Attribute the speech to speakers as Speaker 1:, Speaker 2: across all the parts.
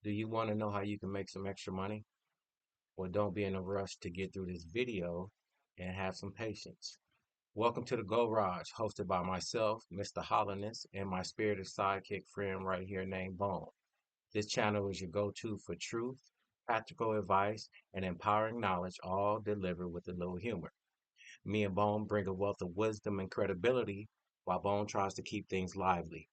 Speaker 1: Do you want to know how you can make some extra money? Well, don't be in a rush to get through this video and have some patience. Welcome to the Garage, hosted by myself, Mr. Holliness, and my spirited sidekick friend right here named Bone. This channel is your go-to for truth, practical advice, and empowering knowledge, all delivered with a little humor. Me and Bone bring a wealth of wisdom and credibility, while Bone tries to keep things lively.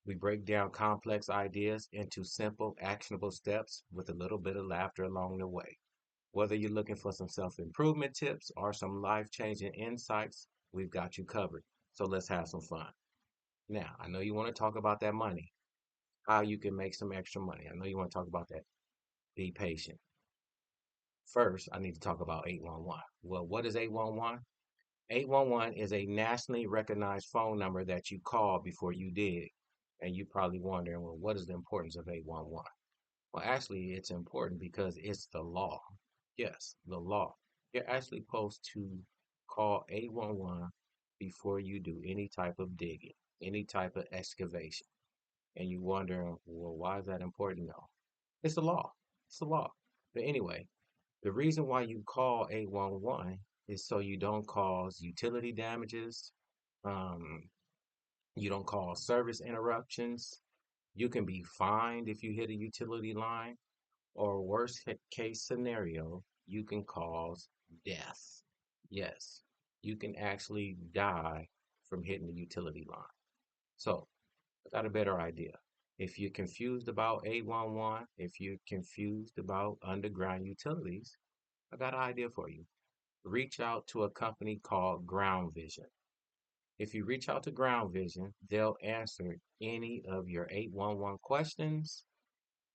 Speaker 1: We break down complex ideas into simple, actionable steps with a little bit of laughter along the way. Whether you're looking for some self improvement tips or some life changing insights, we've got you covered. So let's have some fun. Now, I know you want to talk about that money, how you can make some extra money. I know you want to talk about that. Be patient. First, I need to talk about 811. Well, what is 811? 811 is a nationally recognized phone number that you call before you dig. And you're probably wondering, well, what is the importance of 811? Well, actually, it's important because it's the law. Yes, the law. You're actually supposed to call 811 before you do any type of digging, any type of excavation. And you wonder, well, why is that important? No, it's the law. It's the law. But anyway, the reason why you call 811 is so you don't cause utility damages, um, you don't cause service interruptions. You can be fined if you hit a utility line, or worst case scenario, you can cause death. Yes, you can actually die from hitting the utility line. So, I got a better idea. If you're confused about 811, if you're confused about underground utilities, I got an idea for you. Reach out to a company called Ground Vision. If you reach out to Ground Vision, they'll answer any of your 811 questions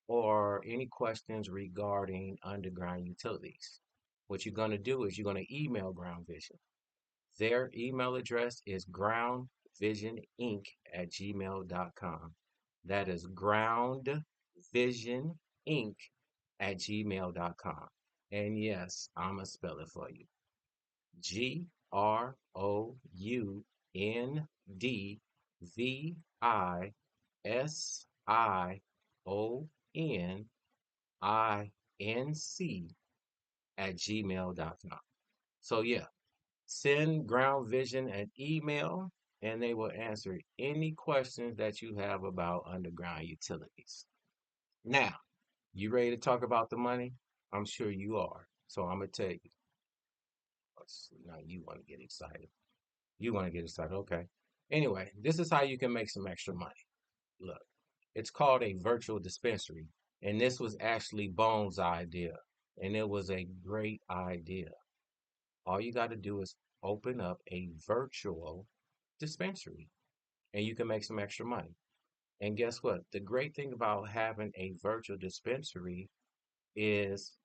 Speaker 1: or any questions regarding underground utilities. What you're going to do is you're going to email Ground Vision. Their email address is groundvisioninc@gmail.com. That is groundvisioninc@gmail.com. And yes, I'm going to spell it for you. GroundVisioninc@gmail.com. So yeah, send Ground Vision an email and they will answer any questions that you have about underground utilities. Now, you ready to talk about the money? I'm sure you are. So I'm gonna tell you. Now you want to get excited. You want to get excited. Okay. Anyway, this is how you can make some extra money. Look, it's called a virtual dispensary. And this was actually Bones' idea. And it was a great idea. All you got to do is open up a virtual dispensary and you can make some extra money. And guess what? The great thing about having a virtual dispensary is,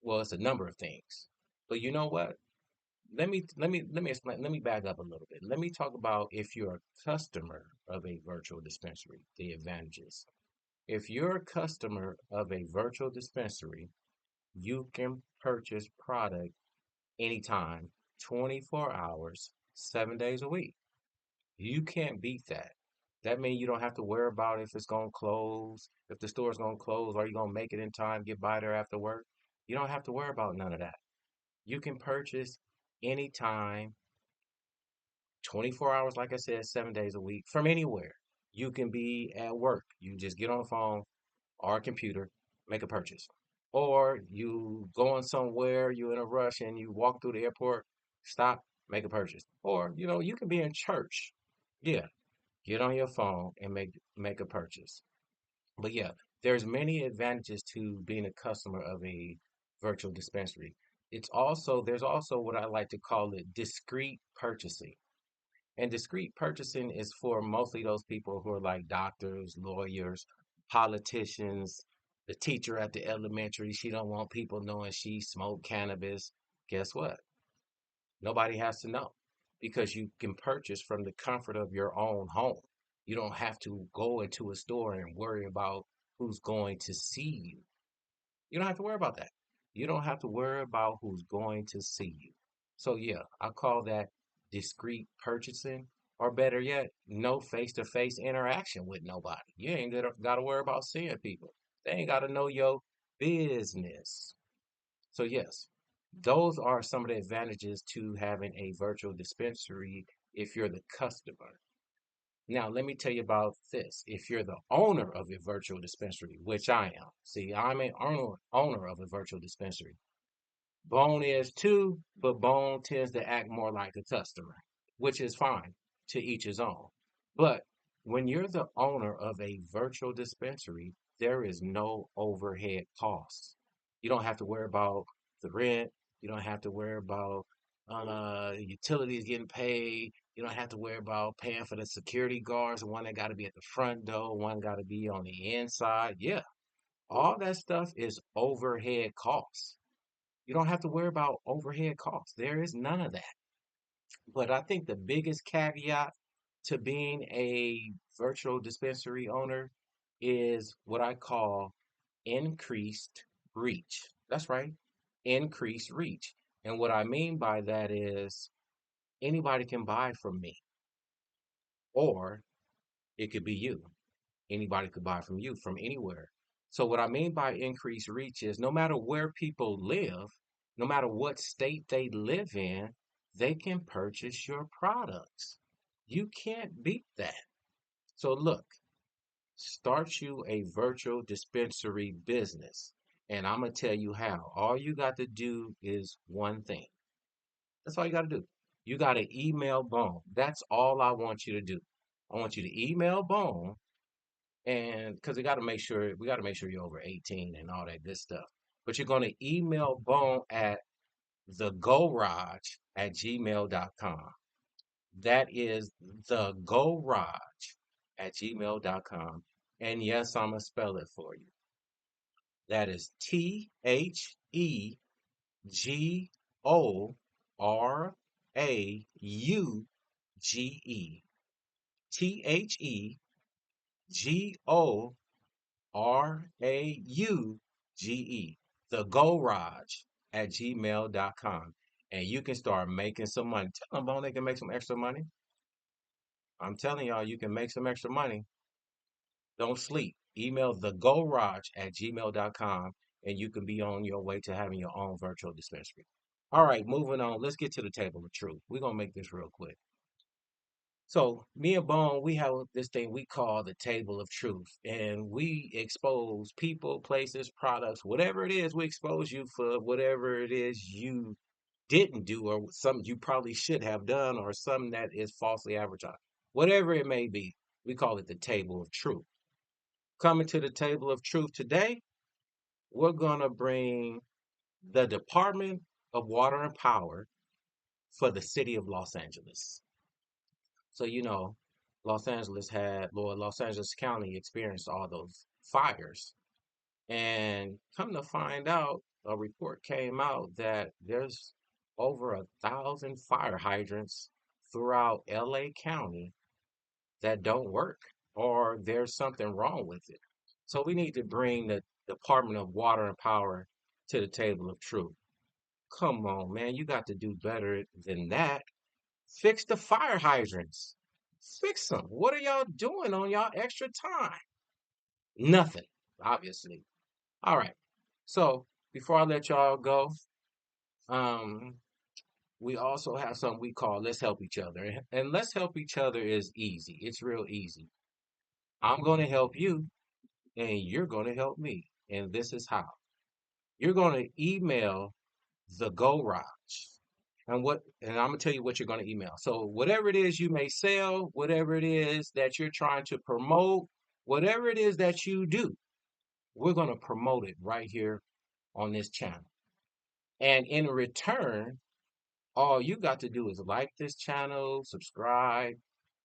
Speaker 1: well, it's a number of things. But you know what? Let me explain. Let me back up a little bit. Let me talk about if you're a customer of a virtual dispensary, the advantages. If you're a customer of a virtual dispensary, you can purchase product anytime, 24 hours, 7 days a week. You can't beat that. That means you don't have to worry about if it's going to close, if the store's going to close, are you going to make it in time, get by there after work? You don't have to worry about none of that. You can purchase anytime, 24 hours, like I said, 7 days a week, from anywhere. You can be at work. You just get on the phone or a computer, make a purchase. Or you going somewhere, you're in a rush and you walk through the airport, stop, make a purchase. Or, you can be in church. Yeah, get on your phone and make a purchase. But yeah, there's many advantages to being a customer of a virtual dispensary. There's also what I like to call it discrete purchasing. And discrete purchasing is for mostly those people who are like doctors, lawyers, politicians, the teacher at the elementary. She don't want people knowing she smoked cannabis. Guess what? Nobody has to know because you can purchase from the comfort of your own home. You don't have to go into a store and worry about who's going to see you. You don't have to worry about that. You don't have to worry about who's going to see you. So yeah, I call that discreet purchasing, or better yet, no face-to-face interaction with nobody. You ain't got to worry about seeing people. They ain't got to know your business. So, yes, those are some of the advantages to having a virtual dispensary if you're the customer. Now, let me tell you about this. If you're the owner of a virtual dispensary, which I am, see, I'm an owner of a virtual dispensary. Bone is too, but Bone tends to act more like a customer, which is fine, to each his own. But when you're the owner of a virtual dispensary, there is no overhead costs. You don't have to worry about the rent. You don't have to worry about utilities getting paid. You don't have to worry about paying for the security guards, one that got to be at the front door, one got to be on the inside. Yeah, all that stuff is overhead costs. You don't have to worry about overhead costs. There is none of that. But I think the biggest caveat to being a virtual dispensary owner is what I call increased reach. That's right, increased reach. And what I mean by that is anybody can buy from me, or it could be you. Anybody could buy from you from anywhere. So, what I mean by increased reach is no matter where people live, no matter what state they live in, they can purchase your products. You can't beat that. So, look, start you a virtual dispensary business. And I'm going to tell you how. All you got to do is one thing. That's all you got to do. You got to email Bone. That's all I want you to do. I want you to email Bone, and because we got to make sure you're over 18 and all that good stuff. But you're going to email Bone at thegorage@gmail.com. That is thegorage@gmail.com. And yes, I'm going to spell it for you. That is TheGorauge. TheGorauge. The Garage at gmail.com. And you can start making some money. Tell them, Bone, they can make some extra money. I'm telling y'all, you can make some extra money. Don't sleep. Email the Garage@gmail.com and you can be on your way to having your own virtual dispensary. All right, moving on. Let's get to the table of truth. We're going to make this real quick. So me and Bone, we have this thing we call the table of truth, and we expose people, places, products, whatever it is. We expose you for whatever it is you didn't do, or something you probably should have done, or something that is falsely advertised. Whatever it may be, we call it the table of truth. Coming to the table of truth today, we're gonna bring the Department of Water and Power for the city of Los Angeles. So, Los Angeles County experienced all those fires. And come to find out, a report came out that there's over 1,000 fire hydrants throughout LA County that don't work, or there's something wrong with it. So we need to bring the Department of Water and Power to the table of truth. Come on, man, you got to do better than that. Fix the fire hydrants. Fix them. What are y'all doing on y'all extra time? Nothing, obviously. All right. So before I let y'all go, um, we also have something we call Let's Help Each Other. And Let's Help Each Other is easy. It's real easy. I'm going to help you, and you're going to help me. And this is how. You're going to email the Garage. And I'm gonna tell you what you're gonna email. So whatever it is you may sell, whatever it is that you're trying to promote, whatever it is that you do, we're gonna promote it right here on this channel. And in return, all you got to do is like this channel, subscribe,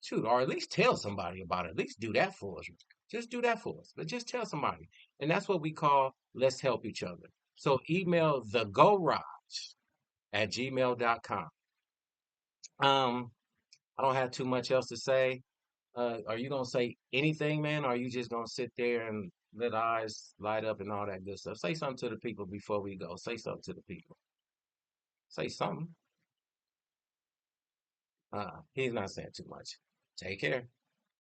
Speaker 1: shoot, or at least tell somebody about it. At least do that for us. Just do that for us. But just tell somebody. And that's what we call Let's Help Each Other. So email thegorage@gmail.com. Um, I don't have too much else to say. Are you gonna say anything, man? Or are you just gonna sit there and let eyes light up and all that good stuff? Say something to the people before we go. Say something to the people. Say something. He's not saying too much. Take care.